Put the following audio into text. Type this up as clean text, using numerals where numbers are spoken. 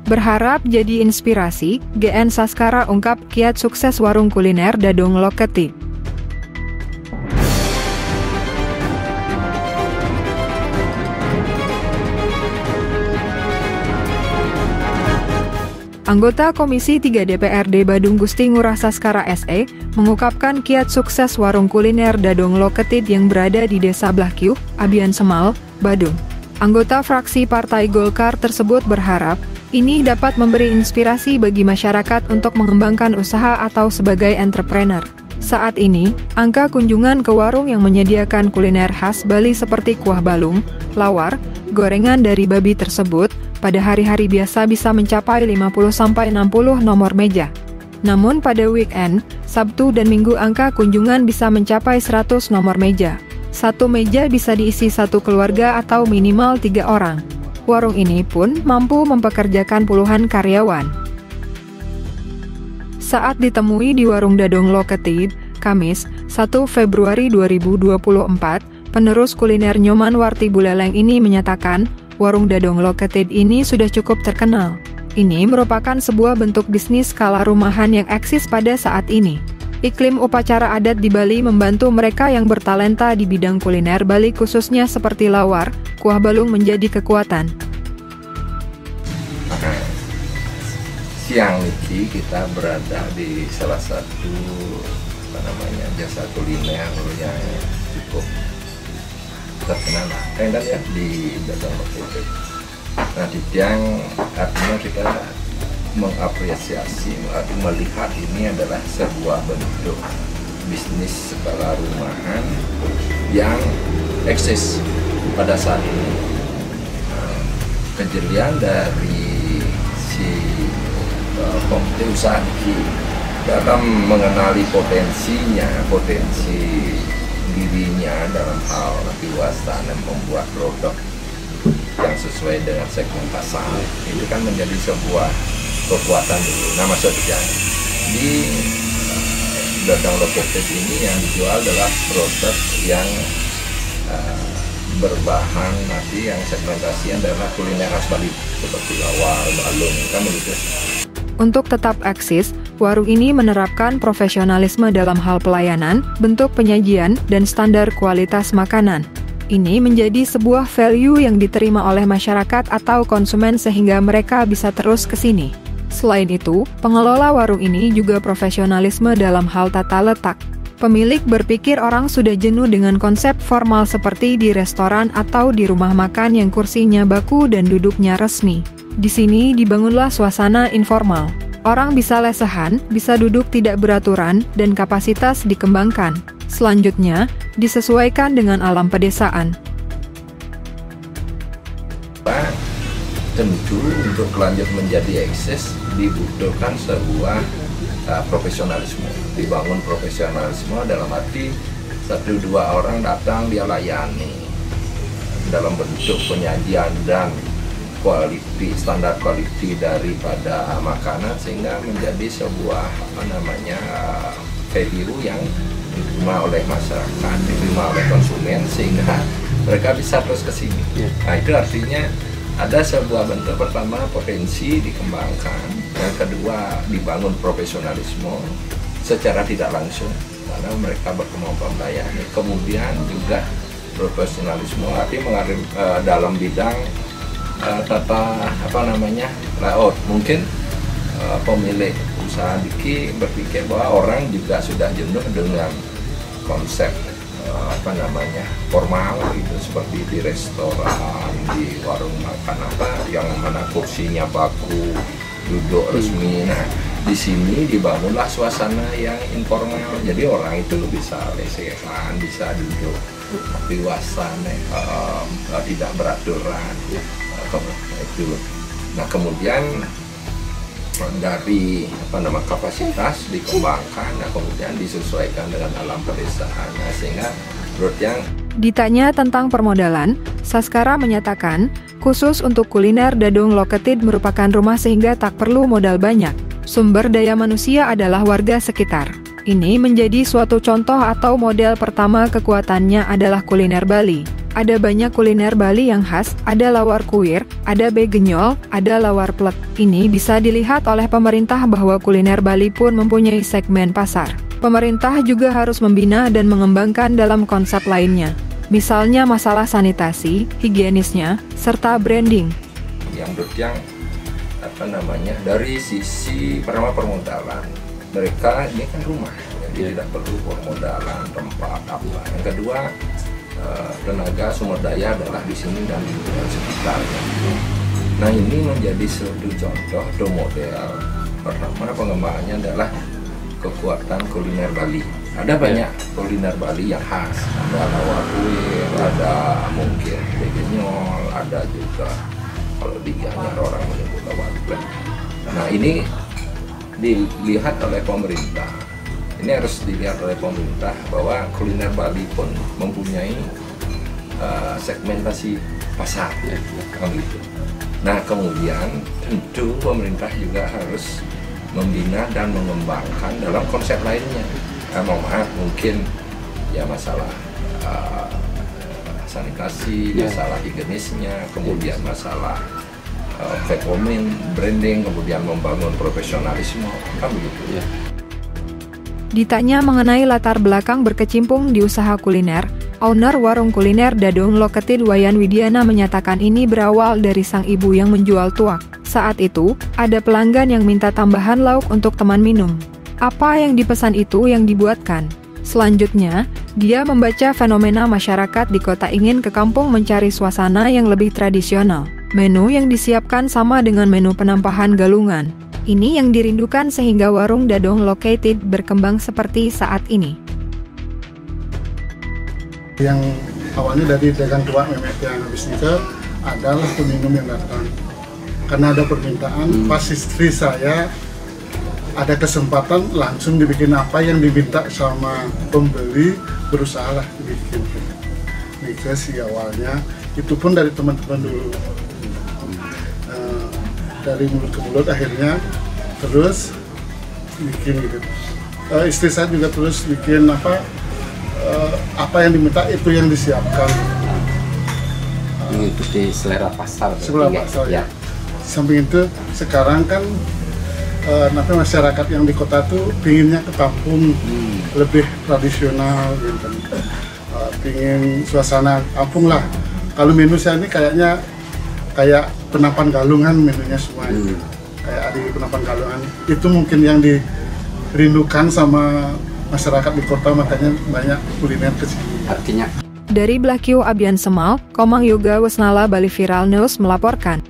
Berharap jadi inspirasi, GN Saskara ungkap kiat sukses warung kuliner Dadong Loketid. Anggota Komisi 3 DPRD Badung Gusti Ngurah Saskara SE mengungkapkan kiat sukses warung kuliner Dadong Loketid yang berada di Desa Blahkiuh, Abian Semal, Badung. Anggota fraksi Partai Golkar tersebut berharap ini dapat memberi inspirasi bagi masyarakat untuk mengembangkan usaha atau sebagai entrepreneur. Saat ini, angka kunjungan ke warung yang menyediakan kuliner khas Bali seperti kuah balung, lawar, gorengan dari babi tersebut, pada hari-hari biasa bisa mencapai 50-60 nomor meja. Namun pada weekend, Sabtu dan Minggu angka kunjungan bisa mencapai 100 nomor meja. Satu meja bisa diisi satu keluarga atau minimal 3 orang. Warung ini pun mampu mempekerjakan puluhan karyawan. Saat ditemui di warung Dadong Loketid, Kamis, 1 Februari 2024, penerus kuliner Nyoman Warti Buleleng ini menyatakan, warung Dadong Loketid ini sudah cukup terkenal. Ini merupakan sebuah bentuk bisnis skala rumahan yang eksis pada saat ini. Iklim upacara adat di Bali membantu mereka yang bertalenta di bidang kuliner Bali khususnya seperti lawar, kuah balung menjadi kekuatan. Siang ini kita berada di salah satu jasa kuliner yang cukup terkenal ya di Dadong Loketid. Nah, di tiang artinya kita mengapresiasi, melihat ini adalah sebuah bentuk bisnis skala rumahan yang eksis pada saat ini. Kejelian dari si komite usaha ini dalam mengenali potensi dirinya dalam hal kewiasaan dan membuat produk yang sesuai dengan segmen pasar, itu kan menjadi sebuah kekuatan dulu. Nah, maksudnya di Dadong Loketid ini yang dijual adalah produk yang berbahan nanti yang segmentasi adalah kuliner khas Bali seperti lawar, balung, kan begitu. Untuk tetap eksis, warung ini menerapkan profesionalisme dalam hal pelayanan, bentuk penyajian, dan standar kualitas makanan. Ini menjadi sebuah value yang diterima oleh masyarakat atau konsumen sehingga mereka bisa terus ke sini. Selain itu, pengelola warung ini juga profesionalisme dalam hal tata letak. Pemilik berpikir orang sudah jenuh dengan konsep formal seperti di restoran atau di rumah makan yang kursinya baku dan duduknya resmi. Di sini dibangunlah suasana informal. Orang bisa lesehan, bisa duduk tidak beraturan, dan kapasitas dikembangkan. Selanjutnya, disesuaikan dengan alam pedesaan. Tentu untuk lanjut menjadi eksis dibutuhkan sebuah profesionalisme. Dibangun profesionalisme dalam arti 1-2 orang datang dia layani dalam bentuk penyajian dan standar quality daripada makanan sehingga menjadi sebuah value yang diterima oleh masyarakat, diterima oleh konsumen sehingga mereka bisa terus ke sini. Nah, itu artinya ada sebuah bentuk, pertama potensi dikembangkan, yang kedua dibangun profesionalisme secara tidak langsung karena mereka berkemampuan melayani, kemudian juga profesionalisme artinya dalam bidang layout. Mungkin pemilik usaha Diki berpikir bahwa orang juga sudah jenuh dengan konsep formal gitu, seperti di restoran, di warung makan yang mana kursinya baku, duduk resmi. Nah, di sini dibangunlah suasana yang informal, jadi orang itu bisa lesehan, bisa duduk dewasa, tidak beraturan. Itu. Nah, kemudian dari kapasitas dikembangkan, nah kemudian disesuaikan dengan alam pedesaan, nah, sehingga menurut yang ditanya tentang permodalan, Saskara menyatakan khusus untuk kuliner Dadong Loketid merupakan rumah sehingga tak perlu modal banyak. Sumber daya manusia adalah warga sekitar. Ini menjadi suatu contoh atau model pertama kekuatannya adalah kuliner Bali. Ada banyak kuliner Bali yang khas, ada lawar kuir, ada begenyol, ada lawar plek. Ini bisa dilihat oleh pemerintah bahwa kuliner Bali pun mempunyai segmen pasar. Pemerintah juga harus membina dan mengembangkan dalam konsep lainnya. Misalnya masalah sanitasi, higienisnya, serta branding. Yang dari sisi permodalan, mereka ini kan rumah, jadi tidak perlu permodalan, tempat apa. Yang kedua, tenaga sumber daya adalah di sini dan sekitarnya. Nah, ini menjadi suatu contoh model. Pertama, pengembangannya adalah kekuatan kuliner Bali. Ada banyak kuliner Bali yang khas. Ada lawar kuir, ada mungkin begenyol, ada juga kalau di Gianyar orang menyebut lawar plek. Nah, ini dilihat oleh pemerintah. Ini harus dilihat oleh pemerintah bahwa kuliner Bali pun mempunyai segmentasi pasar, kan gitu. Nah, kemudian tentu pemerintah juga harus membina dan mengembangkan dalam konsep lainnya. Mungkin ya masalah sanitasi, masalah higienisnya, kemudian masalah branding, kemudian membangun profesionalisme, kan begitu. Ditanya mengenai latar belakang berkecimpung di usaha kuliner, owner warung kuliner Dadong Loketid Wayan Widiana menyatakan ini berawal dari sang ibu yang menjual tuak. Saat itu, ada pelanggan yang minta tambahan lauk untuk teman minum. Apa yang dipesan itu yang dibuatkan. Selanjutnya, dia membaca fenomena masyarakat di kota ingin ke kampung mencari suasana yang lebih tradisional. Menu yang disiapkan sama dengan menu penampahan galungan. Ini yang dirindukan sehingga warung Dadong Loketid berkembang seperti saat ini. Yang awalnya dari dagang tuak memet yang habis nikah adalah peminum yang datang. Karena ada permintaan, pas istri saya ada kesempatan langsung dibikin apa yang diminta sama pembeli, berusaha lah dibikin. Nikah sih awalnya, itu pun dari teman-teman dulu. Dari mulut ke mulut akhirnya terus bikin gitu. Istri saya juga terus bikin apa yang diminta itu yang disiapkan. Mengikuti selera pasar. Selera pasar ya. Samping itu sekarang kan masyarakat yang di kota tuh pinginnya ke kampung, lebih tradisional gitu. Pingin suasana kampung lah. Kalau menu saya ini kayaknya kayak penapan galungan menunya semua. Kayak di penapan galungan itu mungkin yang dirindukan sama masyarakat di kota, makanya banyak kuliner ke sini. Artinya dari Blakiu Abian Semal, Komang Yoga Wisnala Bali Viral News melaporkan.